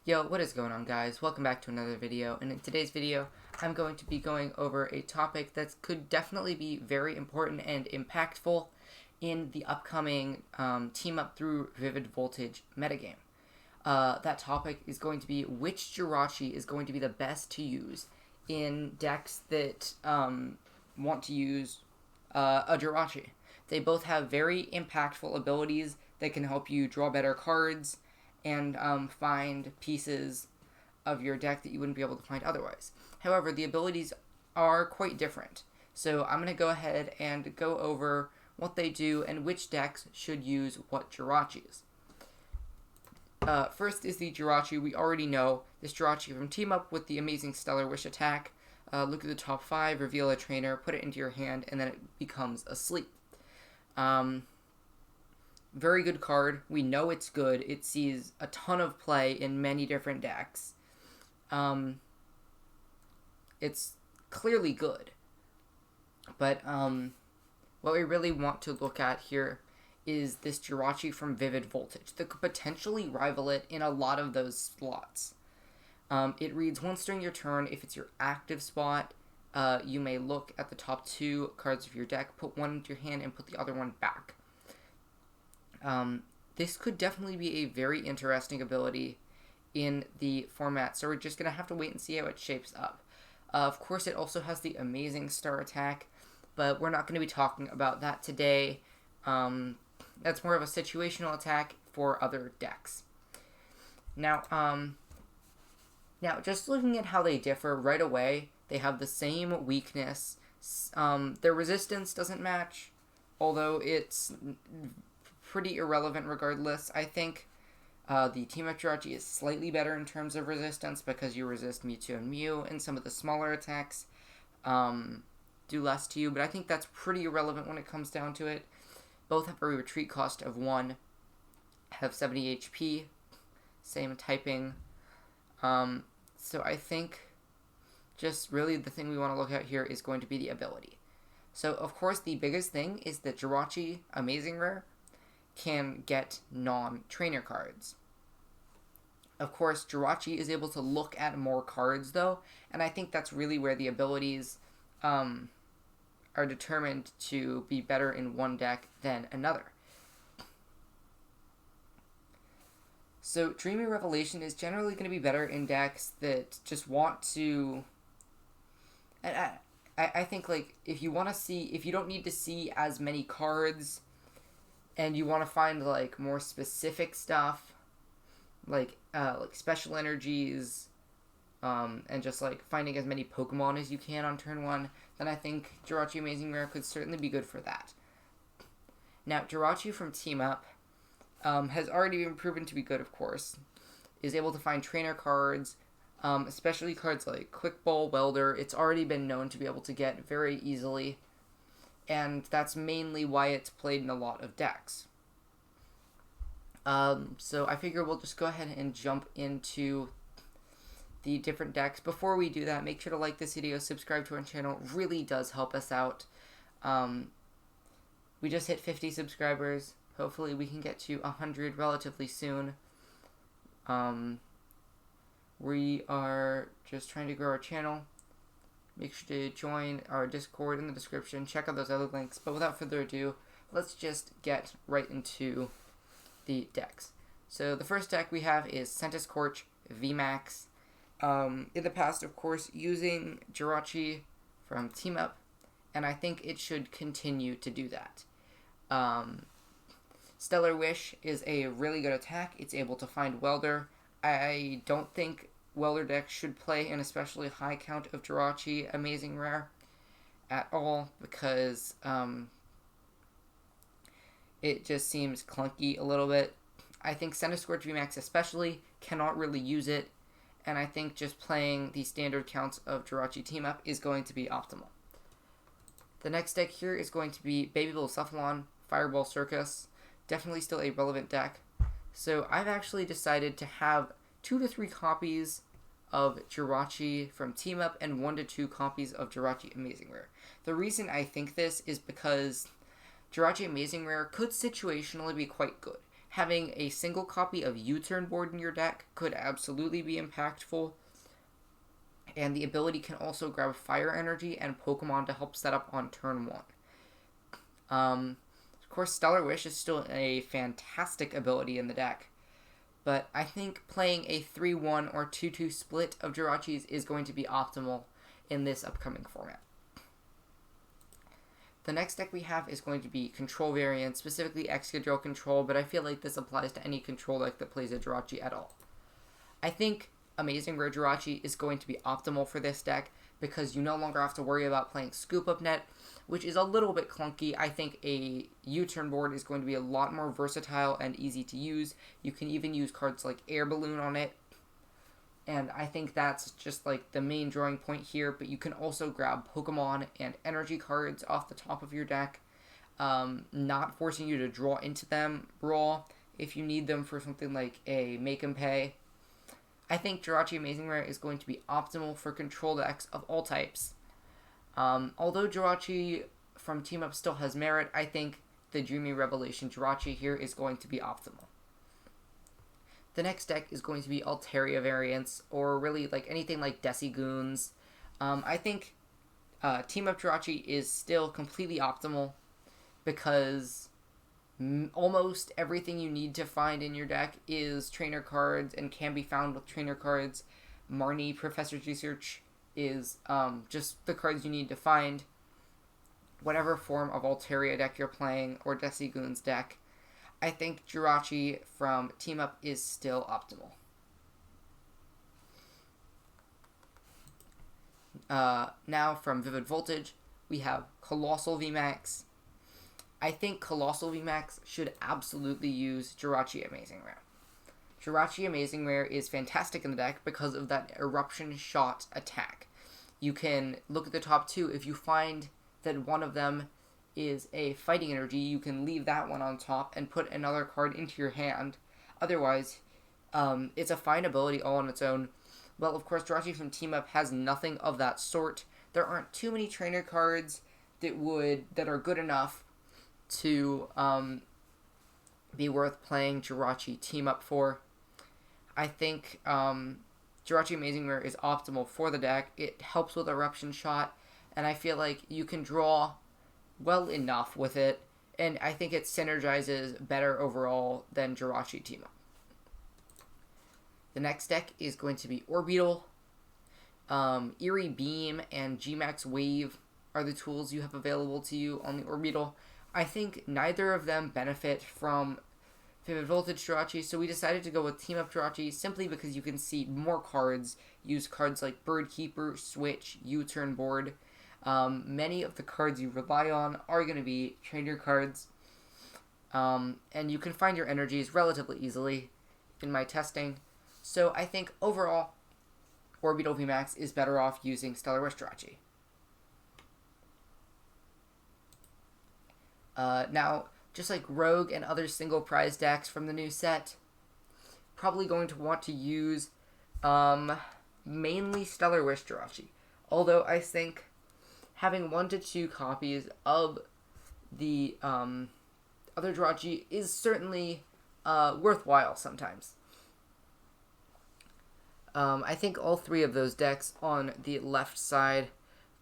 Yo, what is going on, guys? Welcome back to another video, and in today's video I'm going to be going over a topic that could definitely be very important and impactful in the upcoming Team Up through Vivid Voltage metagame. That topic is going to be which Jirachi is going to be the best to use in decks that want to use a Jirachi. They both have very impactful abilities that can help you draw better cards and find pieces of your deck that you wouldn't be able to find otherwise. However, the abilities are quite different. So I'm going to go ahead and go over what they do and which decks should use what Jirachis. First is the Jirachi. We already know this Jirachi from Team Up with the amazing Stellar Wish attack. Look at the top 5, reveal a trainer, put it into your hand, and then it becomes asleep. Very good card. We know it's good. It sees a ton of play in many different decks. It's clearly good. But what we really want to look at here is this Jirachi from Vivid Voltage that could potentially rival it in a lot of those slots. It reads once during your turn, if it's your active spot, you may look at the top 2 cards of your deck, put one into your hand, and put the other one back. This could definitely be a very interesting ability in the format, so we're just going to have to wait and see how it shapes up. Of course, it also has the amazing star attack, but we're not going to be talking about that today. That's more of a situational attack for other decks. Now, just looking at how they differ right away, they have the same weakness. Their resistance doesn't match, although it's pretty irrelevant regardless. I think the Team Up Jirachi is slightly better in terms of resistance because you resist Mewtwo and Mew, and some of the smaller attacks do less to you, but I think that's pretty irrelevant when it comes down to it. Both have a retreat cost of 1, have 70 HP, same typing. So I think just really the thing we want to look at here is going to be the ability. So of course the biggest thing is that Jirachi Amazing Rare can get non-trainer cards. Of course, Jirachi is able to look at more cards, though, and I think that's really where the abilities are determined to be better in one deck than another. So, Dreamy Revelation is generally going to be better in decks that just want to... I think, like, if you don't need to see as many cards, and you want to find, like, more specific stuff, like special energies, and just, like, finding as many Pokemon as you can on turn 1, then I think Jirachi Amazing Rare could certainly be good for that. Now, Jirachi from Team Up has already been proven to be good, of course. Is able to find trainer cards, especially cards like Quick Ball, Welder. It's already been known to be able to get very easily, and that's mainly why it's played in a lot of decks. So I figure we'll just go ahead and jump into the different decks. Before we do that, make sure to like this video, subscribe to our channel. It really does help us out. We just hit 50 subscribers. Hopefully we can get to 100 relatively soon. We are just trying to grow our channel. Make sure to join our Discord in the description. Check out those other links. But without further ado, let's just get right into the decks. So the first deck we have is Centiskorch VMax. In the past, of course, using Jirachi from Team Up, and I think it should continue to do that. Stellar Wish is a really good attack. It's able to find Welder. I don't think Welder decks should play an especially high count of Jirachi Amazing Rare at all, because it just seems clunky a little bit. I think Centiskorch VMax especially cannot really use it, and I think just playing the standard counts of Jirachi Team Up is going to be optimal. The next deck here is going to be Baby Blacephalon, Fireball Circus. Definitely still a relevant deck. So I've actually decided to have 2 to 3 copies of Jirachi from Team Up and 1 to 2 copies of Jirachi Amazing Rare. The reason I think this is because Jirachi Amazing Rare could situationally be quite good. Having a single copy of U-Turn Board in your deck could absolutely be impactful. And the ability can also grab Fire Energy and Pokemon to help set up on turn 1. Of course, Stellar Wish is still a fantastic ability in the deck. But I think playing a 3-1 or 2-2 split of Jirachis is going to be optimal in this upcoming format. The next deck we have is going to be Control variants, specifically Excadrill Control, but I feel like this applies to any Control deck that plays a Jirachi at all. I think Amazing Rare Jirachi is going to be optimal for this deck because you no longer have to worry about playing Scoop Up Net, which is a little bit clunky. I think a U-Turn board is going to be a lot more versatile and easy to use. You can even use cards like Air Balloon on it, and I think that's just like the main drawing point here, but you can also grab Pokemon and energy cards off the top of your deck, not forcing you to draw into them raw if you need them for something like a Make 'em Pay. I think Jirachi Amazing Rare is going to be optimal for control decks of all types. Although Jirachi from Team Up still has merit, I think the Dreamy Revelation Jirachi here is going to be optimal. The next deck is going to be Altaria variants, or really like anything like Decigoons. I think Team Up Jirachi is still completely optimal because almost everything you need to find in your deck is trainer cards and can be found with trainer cards. Marnie Professor's Research is just the cards you need to find. Whatever form of Altaria deck you're playing, or Decigoon's deck, I think Jirachi from Team Up is still optimal. Now from Vivid Voltage, we have Coalossal VMax. I think Coalossal VMax should absolutely use Jirachi Amazing Rare. Jirachi Amazing Rare is fantastic in the deck because of that Eruption Shot attack. You can look at the top two. If you find that one of them is a fighting energy, you can leave that one on top and put another card into your hand. Otherwise, it's a fine ability all on its own. Well, of course, Jirachi from Team Up has nothing of that sort. There aren't too many trainer cards that are good enough to be worth playing Jirachi Team Up for. I think Jirachi Amazing Rare is optimal for the deck. It helps with Eruption Shot, and I feel like you can draw well enough with it, and I think it synergizes better overall than Jirachi Team Up. The next deck is going to be Orbeetle. Eerie Beam and G-Max Wave are the tools you have available to you on the Orbeetle. I think neither of them benefit from Vivid Voltage Jirachi, so we decided to go with Team Up Jirachi simply because you can see more cards. Use cards like Bird Keeper, Switch, U-Turn Board. Many of the cards you rely on are going to be trainer cards. And you can find your energies relatively easily in my testing. So I think overall, Orbeetle VMax is better off using Stellar Wish Jirachi. Now, just like Rogue and other single prize decks from the new set, probably going to want to use mainly Stellar Wish Jirachi. Although I think having 1 to 2 copies of the other Jirachi is certainly worthwhile sometimes. I think all 3 of those decks on the left side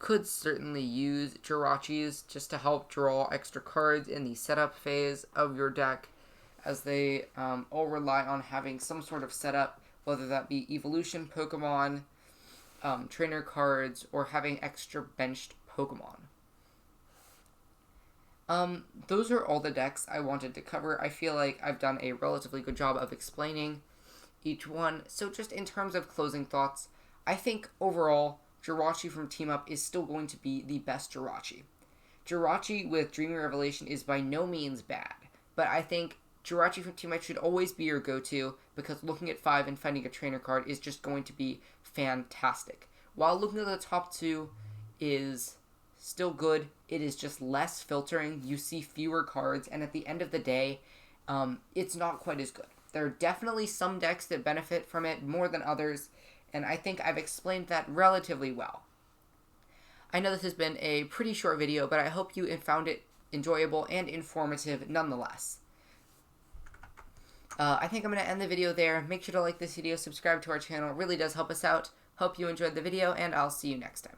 could certainly use Jirachis just to help draw extra cards in the setup phase of your deck, as they all rely on having some sort of setup, whether that be evolution Pokemon, trainer cards, or having extra benched Pokemon. Those are all the decks I wanted to cover. I feel like I've done a relatively good job of explaining each one. So just in terms of closing thoughts, I think overall, Jirachi from Team Up is still going to be the best Jirachi. Jirachi with Dreamy Revelation is by no means bad, but I think Jirachi from Team Up should always be your go-to because looking at 5 and finding a trainer card is just going to be fantastic. While looking at the top 2 is still good, it is just less filtering. You see fewer cards, and at the end of the day, it's not quite as good. There are definitely some decks that benefit from it more than others, and I think I've explained that relatively well. I know this has been a pretty short video, but I hope you found it enjoyable and informative nonetheless. I think I'm going to end the video there. Make sure to like this video, subscribe to our channel. It really does help us out. Hope you enjoyed the video, and I'll see you next time.